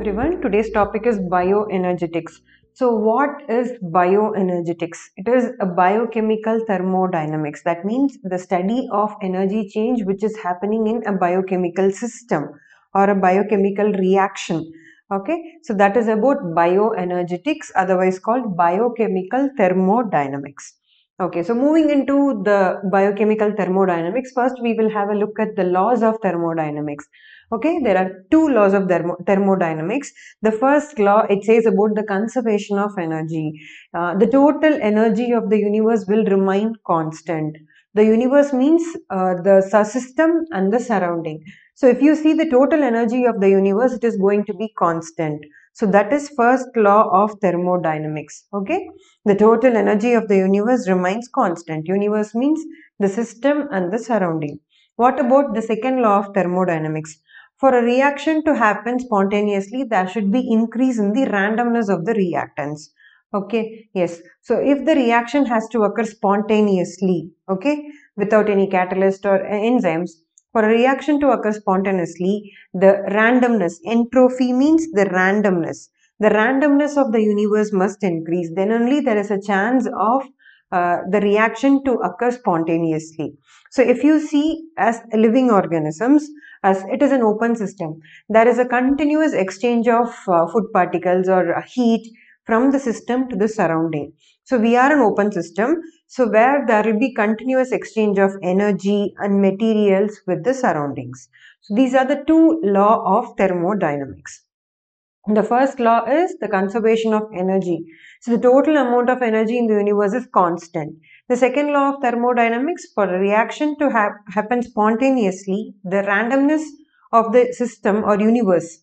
everyone. Today's topic is bioenergetics. So, what is bioenergetics? It is a biochemical thermodynamics. That means the study of energy change which is happening in a biochemical system or a biochemical reaction. Okay, so that is about bioenergetics, otherwise called biochemical thermodynamics. Okay, so moving into the biochemical thermodynamics, first we will have a look at the laws of thermodynamics. Okay, there are two laws of thermodynamics. The first law, it says about the conservation of energy. The total energy of the universe will remain constant. The universe means the system and the surrounding. So if you see the total energy of the universe, it is going to be constant. So that is first law of thermodynamics. Okay, the total energy of the universe remains constant. Universe means the system and the surrounding. What about the second law of thermodynamics? For a reaction to happen spontaneously, there should be increase in the randomness of the reactants. Okay, yes. So if the reaction has to occur spontaneously, okay, without any catalyst or enzymes, for a reaction to occur spontaneously, the randomness, entropy means the randomness. The randomness of the universe must increase. Then only there is a chance of the reaction to occur spontaneously. So if you see as living organisms, as it is an open system, there is a continuous exchange of food particles or heat from the system to the surrounding. So we are an open system, so where there will be continuous exchange of energy and materials with the surroundings. So these are the two laws of thermodynamics. The first law is the conservation of energy. So the total amount of energy in the universe is constant. The second law of thermodynamics, for a reaction to happen spontaneously, the randomness of the system or universe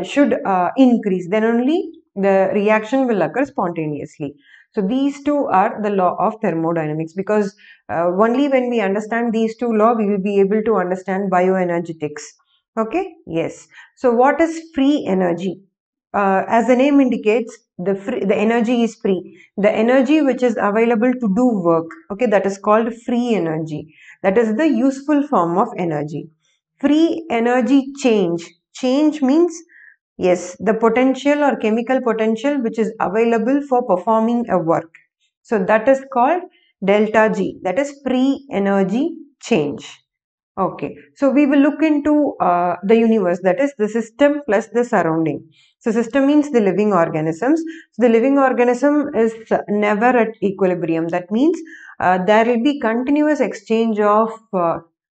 should increase. Then only the reaction will occur spontaneously. So these two are the law of thermodynamics, because only when we understand these two laws, we will be able to understand bioenergetics. Okay, yes. So what is free energy? As the name indicates, the energy is free. The energy which is available to do work, okay, that is called free energy. That is the useful form of energy. Free energy change. Change means, yes, the potential or chemical potential which is available for performing a work. So that is called delta G. That is free energy change. Okay, so we will look into the universe, that is the system plus the surrounding. So system means the living organisms. So the living organism is never at equilibrium. That means there will be continuous exchange of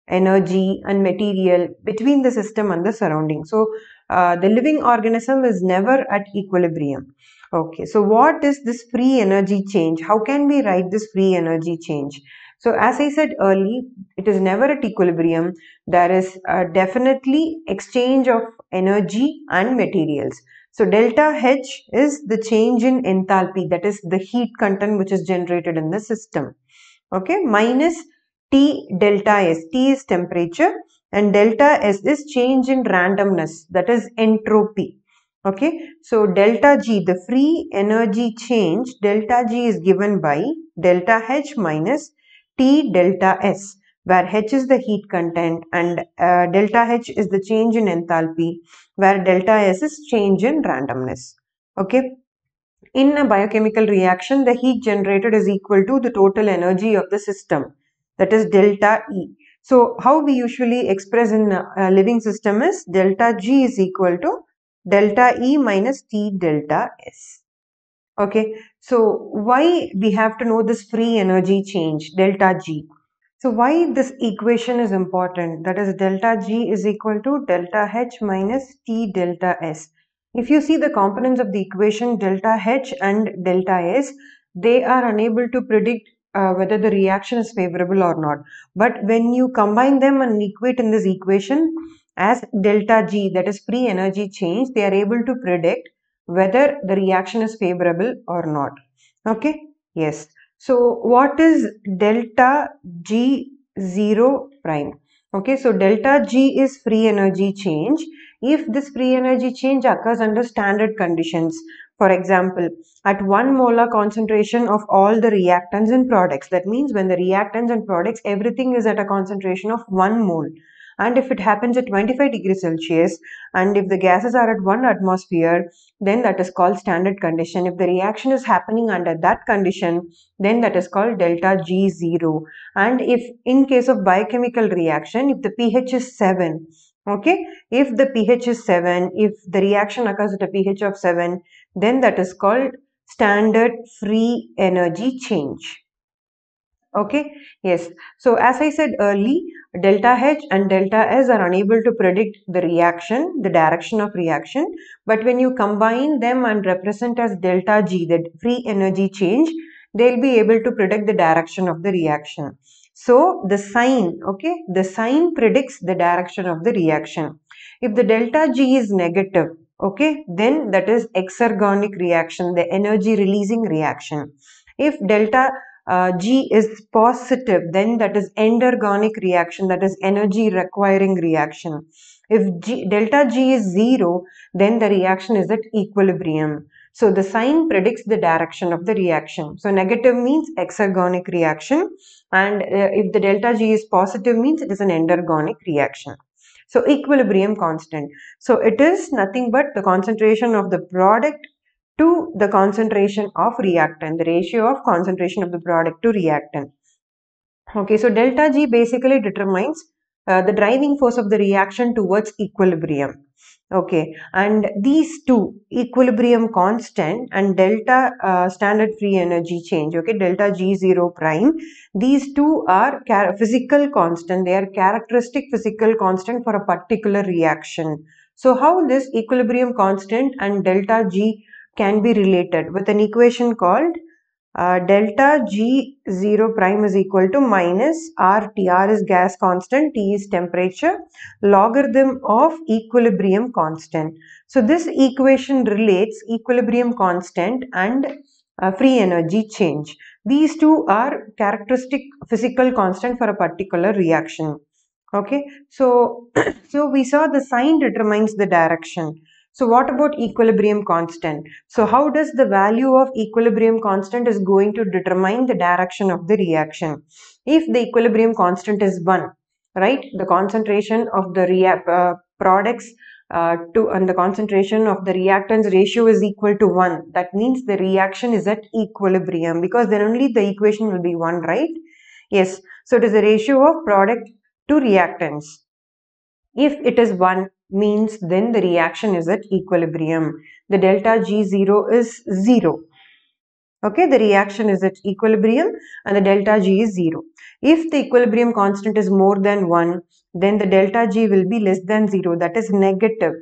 energy and material between the system and the surrounding. So the living organism is never at equilibrium. Okay, so what is this free energy change? How can we write this free energy change? So as I said earlier, it is never at equilibrium. There is definitely exchange of energy and materials. So delta H is the change in enthalpy, that is the heat content which is generated in the system. Okay, minus T delta S. T is temperature and delta S is change in randomness, that is entropy. Okay, so delta G, the free energy change, delta G is given by delta H minus T delta S, where H is the heat content and delta H is the change in enthalpy, where delta S is change in randomness. Okay. In a biochemical reaction, the heat generated is equal to the total energy of the system, that is delta E. So how we usually express in a living system is delta G is equal to delta E minus T delta S. Okay, so why we have to know this free energy change, delta G? So why this equation is important, that is delta G is equal to delta H minus T delta S. If you see the components of the equation delta H and delta S, they are unable to predict whether the reaction is favorable or not. But when you combine them and equate in this equation as delta G, that is free energy change, they are able to predict whether the reaction is favorable or not. Okay, yes. So what is delta G0 prime? Okay, so delta G is free energy change if this free energy change occurs under standard conditions. For example, at 1 molar concentration of all the reactants and products. That means when the reactants and products, everything is at a concentration of 1 mole. and if it happens at 25 degrees Celsius, and if the gases are at 1 atmosphere, then that is called standard condition. If the reaction is happening under that condition, then that is called delta G0. And if in case of biochemical reaction, if the pH is 7, okay, if the pH is 7, if the reaction occurs at a pH of 7, then that is called standard free energy change. Okay, yes. So as I said early, delta H and delta S are unable to predict the reaction, the direction of reaction. But when you combine them and represent as delta G, the free energy change, they'll be able to predict the direction of the reaction. So the sign, okay, the sign predicts the direction of the reaction. If the delta G is negative, okay, then that is exergonic reaction, the energy releasing reaction. If delta G is positive, then that is endergonic reaction, that is energy requiring reaction. If delta G is 0, then the reaction is at equilibrium. So the sign predicts the direction of the reaction. So negative means exergonic reaction, and if the delta G is positive means it is an endergonic reaction. So equilibrium constant. So it is nothing but the concentration of the product to the concentration of reactant, the ratio of concentration of the product to reactant. Okay, so delta G basically determines the driving force of the reaction towards equilibrium. Okay, and these two, equilibrium constant and delta standard free energy change, okay, delta G0 prime, these two are physical constant, they are characteristic physical constant for a particular reaction. So how this equilibrium constant and delta G can be related with an equation called delta G0 prime is equal to minus RT. R is gas constant, T is temperature, logarithm of equilibrium constant. So this equation relates equilibrium constant and free energy change. These two are characteristic physical constant for a particular reaction. Okay, so so we saw the sign determines the direction. So what about equilibrium constant? So how does the value of equilibrium constant is going to determine the direction of the reaction? If the equilibrium constant is 1, right, the concentration of the products to and the concentration of the reactants ratio is equal to 1. That means the reaction is at equilibrium, because then only the equation will be 1, right? Yes, so it is the ratio of product to reactants. If it is 1, means then the reaction is at equilibrium. The delta G0 is 0. Okay, the reaction is at equilibrium and the delta G is 0. If the equilibrium constant is more than 1, then the delta G will be less than 0, that is negative.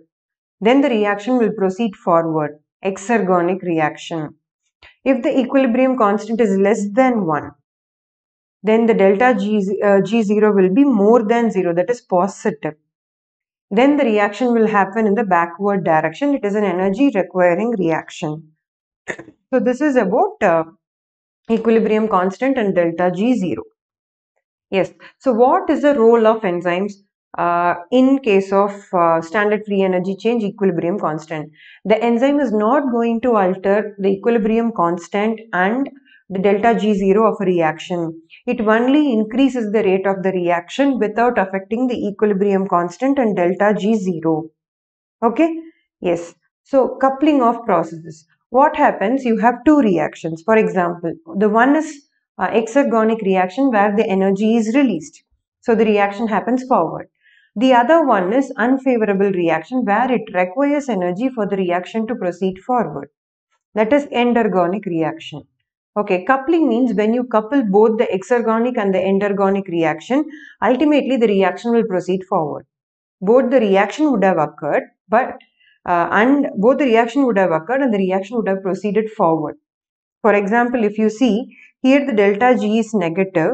Then the reaction will proceed forward, exergonic reaction. If the equilibrium constant is less than 1, then the delta G0 will be more than 0, that is positive. Then the reaction will happen in the backward direction. It is an energy requiring reaction. So this is about equilibrium constant and delta G0. Yes. So what is the role of enzymes in case of standard free energy change equilibrium constant? The enzyme is not going to alter the equilibrium constant and the delta G0 of a reaction. It only increases the rate of the reaction without affecting the equilibrium constant and delta G0. Okay? Yes. So coupling of processes. What happens? You have two reactions. For example, the one is exergonic reaction where the energy is released. So the reaction happens forward. The other one is unfavorable reaction where it requires energy for the reaction to proceed forward. That is endergonic reaction. Okay, coupling means when you couple both the exergonic and the endergonic reaction, ultimately the reaction will proceed forward. Both the reaction would have occurred, but and both the reaction would have occurred and the reaction would have proceeded forward. For example, if you see here the delta G is negative,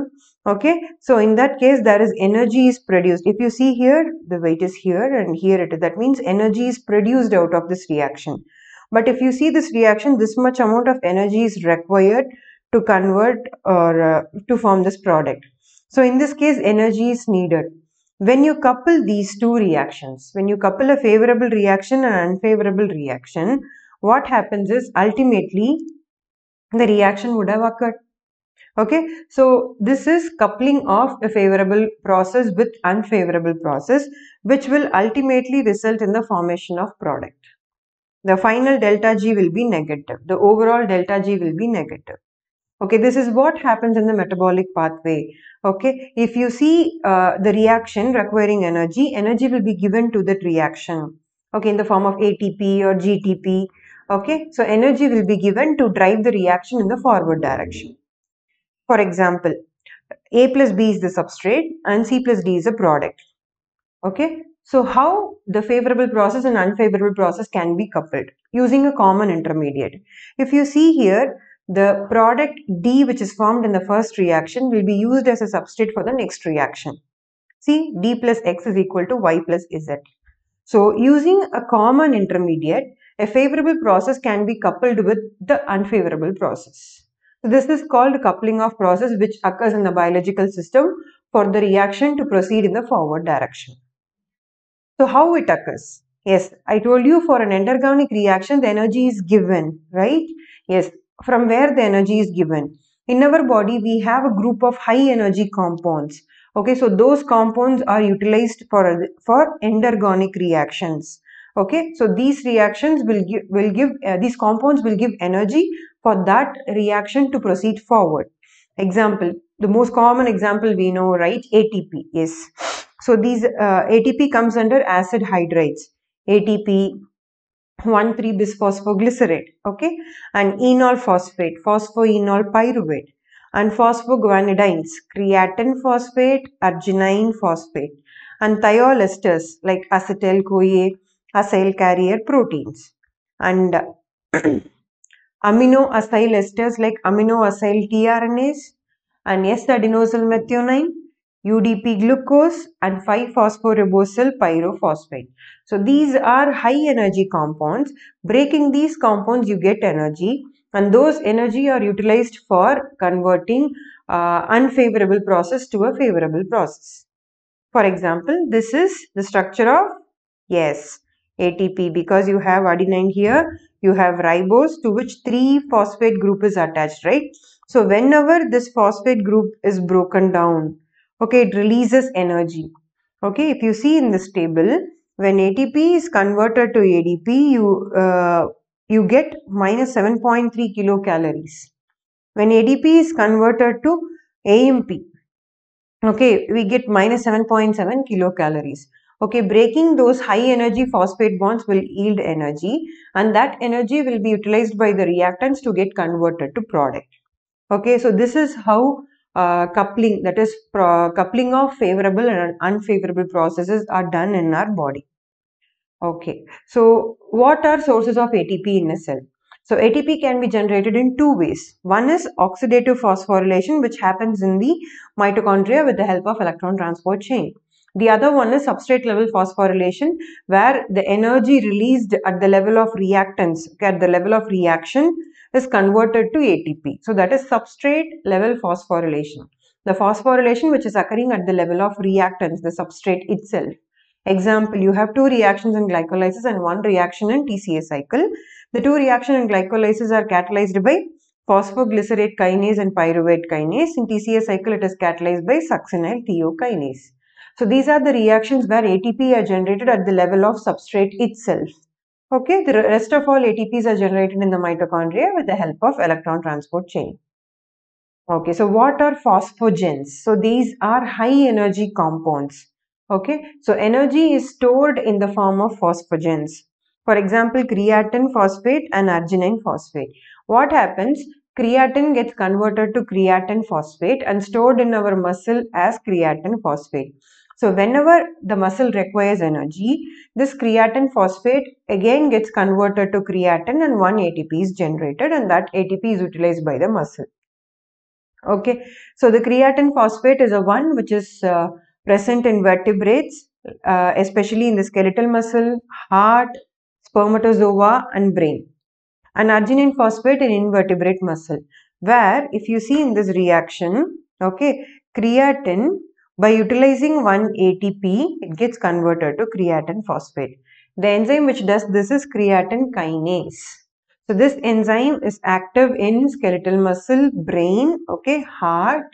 okay, so in that case there is energy is produced. If you see here, the weight is here and here it is, that means energy is produced out of this reaction. But if you see this reaction, this much amount of energy is required to convert or to form this product. So in this case, energy is needed. When you couple these two reactions, when you couple a favorable reaction and unfavorable reaction, what happens is ultimately the reaction would have occurred. Okay, so this is coupling of a favorable process with unfavorable process, which will ultimately result in the formation of product. The final delta G will be negative. The overall delta G will be negative. Okay, this is what happens in the metabolic pathway. Okay, if you see the reaction requiring energy, energy will be given to that reaction. Okay, in the form of ATP or GTP. Okay, so energy will be given to drive the reaction in the forward direction. For example, A plus B is the substrate and C plus D is a product. Okay, so how the favorable process and unfavorable process can be coupled using a common intermediate. If you see here, the product D which is formed in the first reaction will be used as a substrate for the next reaction. See, D plus X is equal to Y plus Z. So using a common intermediate, a favorable process can be coupled with the unfavorable process. So this is called coupling of process, which occurs in the biological system for the reaction to proceed in the forward direction. So how it occurs? Yes, I told you for an endergonic reaction, the energy is given, right? Yes, from where the energy is given. In our body, we have a group of high energy compounds. Okay, so those compounds are utilized for endergonic reactions. Okay, so these reactions will give these compounds will give energy for that reaction to proceed forward. Example, the most common example we know, right? ATP. Yes. So these ATP comes under acid hydrides. ATP 1,3-bisphosphoglycerate, okay, and enol phosphate, phosphoenol pyruvate, and phosphoguanidines, creatine phosphate, arginine phosphate, and thiol esters like acetyl CoA, acyl carrier proteins, and amino acyl esters like amino acyl tRNAs, and S-adenosyl methionine, UDP glucose, and 5-phosphoribosyl pyrophosphate. So these are high energy compounds. Breaking these compounds, you get energy, and those energy are utilized for converting unfavorable process to a favorable process. For example, this is the structure of, yes, ATP, because you have adenine here, you have ribose to which 3-phosphate group is attached, right? So whenever this phosphate group is broken down, okay, it releases energy. Okay, if you see in this table, when ATP is converted to ADP, you get minus 7.3 kilocalories. When ADP is converted to AMP, okay, we get minus 7.7 kilocalories. Okay, breaking those high energy phosphate bonds will yield energy, and that energy will be utilized by the reactants to get converted to product. Okay, so this is how coupling, that is coupling of favorable and unfavorable processes are done in our body. Okay, so what are sources of ATP in a cell? So ATP can be generated in two ways. One is oxidative phosphorylation, which happens in the mitochondria with the help of electron transport chain. The other one is substrate level phosphorylation, where the energy released at the level of reactants, at the level of reaction, is converted to ATP. So that is substrate level phosphorylation. The phosphorylation which is occurring at the level of reactants, the substrate itself. Example, you have two reactions in glycolysis and one reaction in TCA cycle. The two reactions in glycolysis are catalyzed by phosphoglycerate kinase and pyruvate kinase. In TCA cycle, it is catalyzed by succinyl thiokinase. So these are the reactions where ATP are generated at the level of substrate itself. Okay, the rest of all ATPs are generated in the mitochondria with the help of electron transport chain. Okay, so what are phosphogens? So these are high energy compounds. Okay, so energy is stored in the form of phosphogens. For example, creatine phosphate and arginine phosphate. What happens? Creatine gets converted to creatine phosphate and stored in our muscle as creatine phosphate. So whenever the muscle requires energy, this creatine phosphate again gets converted to creatine and one ATP is generated, and that ATP is utilized by the muscle. Okay, so the creatine phosphate is a one which is present in vertebrates, especially in the skeletal muscle, heart, spermatozoa, and brain. And arginine phosphate in invertebrate muscle, where if you see in this reaction, okay, creatine, by utilizing one ATP, it gets converted to creatine phosphate. The enzyme which does this is creatine kinase. So this enzyme is active in skeletal muscle, brain, okay, heart,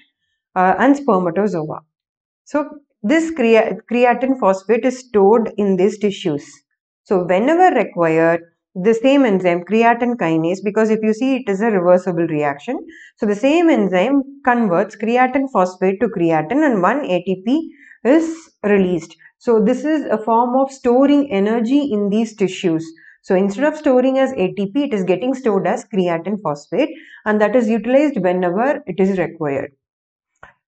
and spermatozoa. So this creatine phosphate is stored in these tissues. So whenever required, the same enzyme, creatine kinase, because if you see it is a reversible reaction. So the same enzyme converts creatine phosphate to creatine and one ATP is released. So this is a form of storing energy in these tissues. So instead of storing as ATP, it is getting stored as creatine phosphate, and that is utilized whenever it is required.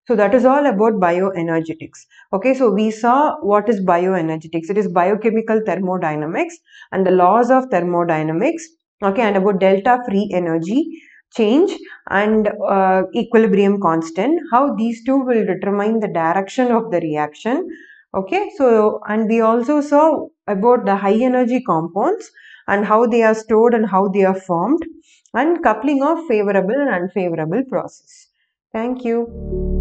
So that is all about bioenergetics. Okay, so we saw what is bioenergetics. It is biochemical thermodynamics and the laws of thermodynamics. Okay, and about delta free energy change and equilibrium constant. How these two will determine the direction of the reaction. Okay, so and we also saw about the high energy compounds and how they are stored and how they are formed, and coupling of favorable and unfavorable process. Thank you.